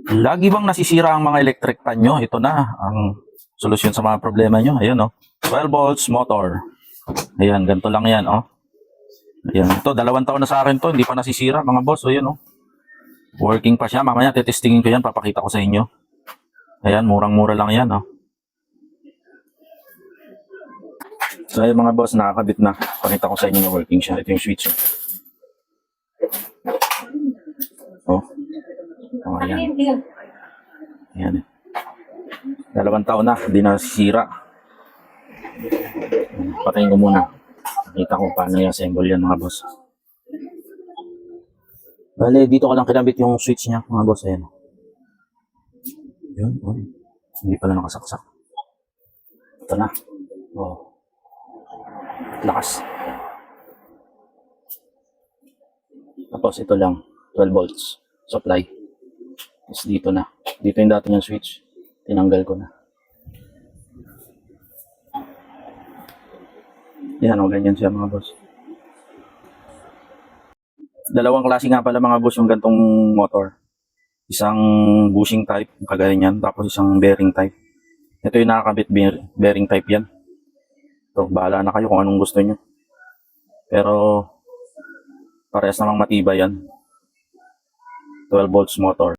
Lagi bang nasisira ang mga electric pan nyo? Ito na ang solusyon sa mga problema nyo. Ayan, oh. 12 volts motor. Ayan, ganito lang yan, oh. Ayan, ito, 2 taon na sa akin to. Hindi pa nasisira, mga boss. Ayan, oh. Working pa siya. Mamaya, tetestingin ko yan. Papakita ko sa inyo. Ayan, murang-mura lang yan, oh. So, ayan, mga boss, nakakabit na. Pakita ko sa inyo na working siya. Ito yung switch, oh. Oh, ayan. Ayan. 2 taon na, hindi na nasisira. Patayin ko muna. Nakita ko paano i-assemble yan, mga boss. Bale, dito ko lang kinabit yung switch niya, mga boss. Ayan. Yun, oh. Hindi pala nakasaksak. Ito na. Oh. Lakas. Tapos ito lang, 12 volts supply. Tapos dito na. Dito yung dati niyang switch. Tinanggal ko na. Yan o, ganyan siya, mga boss. 2 klase nga pala, mga boss, yung gantong motor. Isang bushing type, kagaya niyan. Tapos isang bearing type. Ito yung nakakabit bearing type yan. So, bahala na kayo kung anong gusto nyo. Pero, parehas namang matibay yan. 12 volts motor.